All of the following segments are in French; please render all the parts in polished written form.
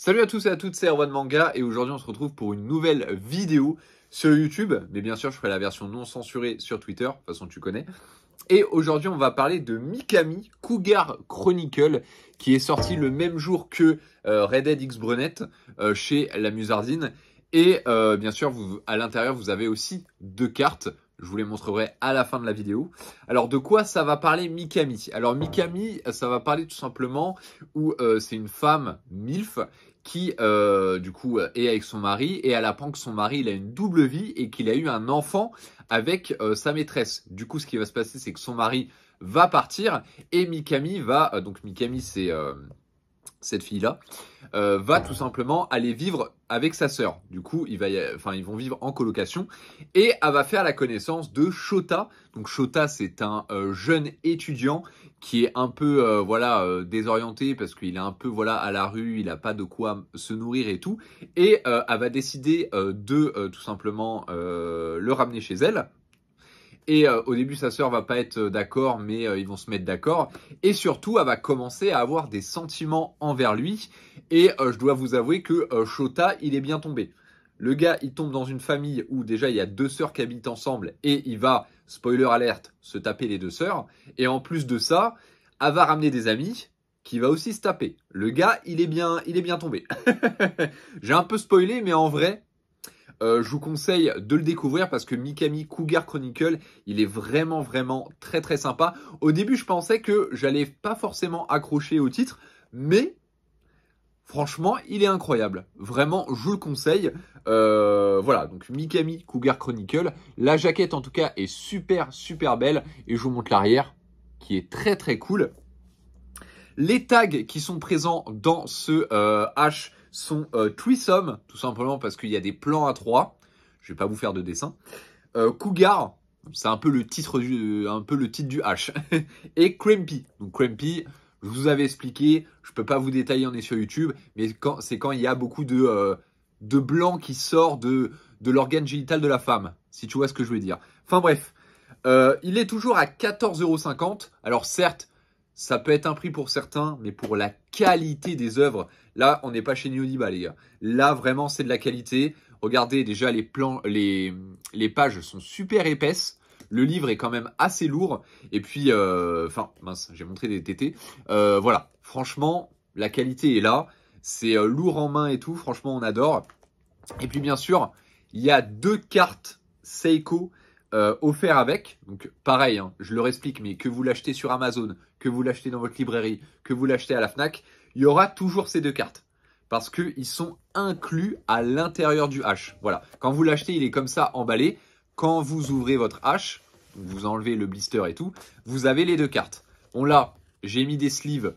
Salut à tous et à toutes, c'est Erwan Manga et aujourd'hui on se retrouve pour une nouvelle vidéo sur YouTube. Mais bien sûr, je ferai la version non censurée sur Twitter, de toute façon tu connais. Et aujourd'hui, on va parler de Mikami Cougar Chronicle qui est sorti le même jour que Red Dead X Brunette chez la Musardine. Et bien sûr, à l'intérieur, vous avez aussi deux cartes. Je vous les montrerai à la fin de la vidéo. Alors, de quoi ça va parler Mikami? Alors, Mikami, ça va parler tout simplement où c'est une femme MILF qui, du coup, est avec son mari et elle apprend que son mari, il a une double vie et qu'il a eu un enfant avec sa maîtresse. Du coup, ce qui va se passer, c'est que son mari va partir et Mikami va... donc, Mikami, c'est... cette fille-là, va tout simplement aller vivre avec sa sœur. Du coup, ils vont vivre en colocation et elle va faire la connaissance de Shota. Donc Shota, c'est un jeune étudiant qui est un peu désorienté parce qu'il est un peu à la rue, il n'a pas de quoi se nourrir et tout. Et elle va décider de tout simplement le ramener chez elle. Et au début, sa sœur va pas être d'accord, mais ils vont se mettre d'accord. Et surtout, elle va commencer à avoir des sentiments envers lui. Et je dois vous avouer que Shota, il est bien tombé. Le gars, il tombe dans une famille où déjà il y a deux sœurs qui habitent ensemble et il va, spoiler alerte, se taper les deux sœurs. Et en plus de ça, elle va ramener des amis qui va aussi se taper. Le gars, il est bien tombé. J'ai un peu spoilé, mais en vrai, je vous conseille de le découvrir parce que Mikami Cougar Chronicle, il est vraiment très très sympa. Au début, je pensais que j'allais pas forcément accrocher au titre, mais franchement, il est incroyable. Vraiment, je vous le conseille. Voilà, donc Mikami Cougar Chronicle. La jaquette, en tout cas, est super belle. Et je vous montre l'arrière, qui est très cool. Les tags qui sont présents dans ce H sont threesome, tout simplement parce qu'il y a des plans à 3. Je vais pas vous faire de dessin. Cougar, c'est un peu le titre du H. Et Crampy. Donc Crampy, je vous avais expliqué, je peux pas vous détailler, on est sur YouTube, mais c'est quand il y a beaucoup de blanc qui sort de l'organe génital de la femme, si tu vois ce que je veux dire. Enfin bref, il est toujours à 14,50 €. Alors certes, ça peut être un prix pour certains, mais pour la qualité des œuvres, là, on n'est pas chez Niodiba, les gars. Là, vraiment, c'est de la qualité. Regardez, déjà, les pages sont super épaisses. Le livre est quand même assez lourd. Et puis, mince, j'ai montré des tétés. Voilà, franchement, la qualité est là. C'est lourd en main et tout. Franchement, on adore. Et puis, bien sûr, il y a deux cartes Seiko offert avec, donc pareil, hein, je leur explique, mais que vous l'achetez sur Amazon, que vous l'achetez dans votre librairie, que vous l'achetez à la Fnac, il y aura toujours ces deux cartes. Parce qu'ils sont inclus à l'intérieur du H. Voilà, quand vous l'achetez, il est comme ça emballé. Quand vous ouvrez votre H, vous enlevez le blister et tout, vous avez les deux cartes. Bon là, j'ai mis des sleeves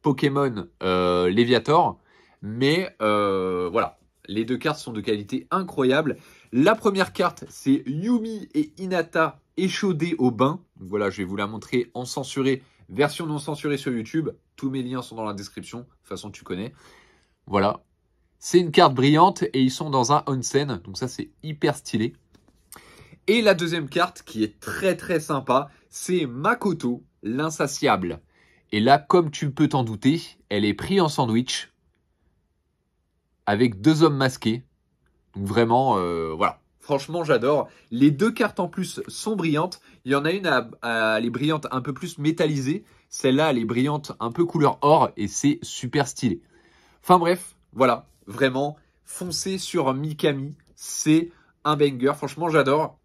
Pokémon Léviator, mais voilà, les deux cartes sont de qualité incroyable. La première carte, c'est Yumi et Hinata échaudés au bain. Donc voilà, je vais vous la montrer en censuré, version non censurée sur YouTube. Tous mes liens sont dans la description. De toute façon, tu connais. Voilà. C'est une carte brillante et ils sont dans un onsen. Donc ça, c'est hyper stylé. Et la deuxième carte, qui est très sympa, c'est Makoto, l'insatiable. Et là, comme tu peux t'en douter, elle est prise en sandwich avec deux hommes masqués. Donc vraiment, voilà. Franchement, j'adore. Les deux cartes en plus sont brillantes. Il y en a une, elle est brillante un peu plus métallisée. Celle-là, elle est brillante un peu couleur or et c'est super stylé. Enfin bref, voilà. Vraiment, foncez sur Mikami. C'est un banger. Franchement, j'adore.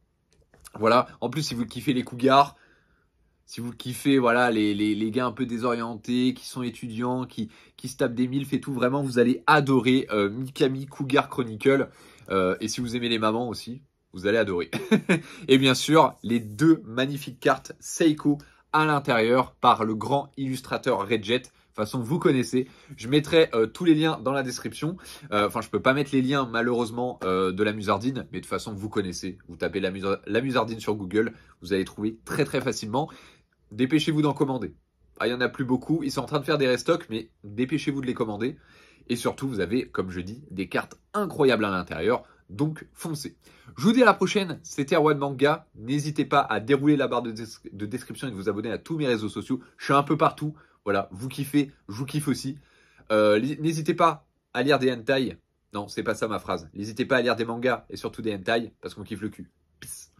Voilà. En plus, si vous kiffez les cougars, si vous kiffez voilà, les gars un peu désorientés, qui sont étudiants, qui se tapent des milfs et tout, vraiment, vous allez adorer Mikami Cougar Chronicle. Et si vous aimez les mamans aussi, vous allez adorer. Et bien sûr, les deux magnifiques cartes Seiko à l'intérieur par le grand illustrateur Redjet. De toute façon, vous connaissez. Je mettrai tous les liens dans la description. Enfin, je peux pas mettre les liens, malheureusement, de la Musardine. Mais de toute façon, vous connaissez. Vous tapez la Musardine sur Google. Vous allez trouver très facilement. Dépêchez-vous d'en commander. Ah, il y en a plus beaucoup. Ils sont en train de faire des restocks, mais dépêchez-vous de les commander. Et surtout, vous avez, comme je dis, des cartes incroyables à l'intérieur. Donc, foncez. Je vous dis à la prochaine. C'était Erwan Manga. N'hésitez pas à dérouler la barre de description et de vous abonner à tous mes réseaux sociaux. Je suis un peu partout. Voilà, vous kiffez, je vous kiffe aussi. N'hésitez pas à lire des hentai. Non, c'est pas ça ma phrase. N'hésitez pas à lire des mangas et surtout des hentai parce qu'on kiffe le cul. Peace.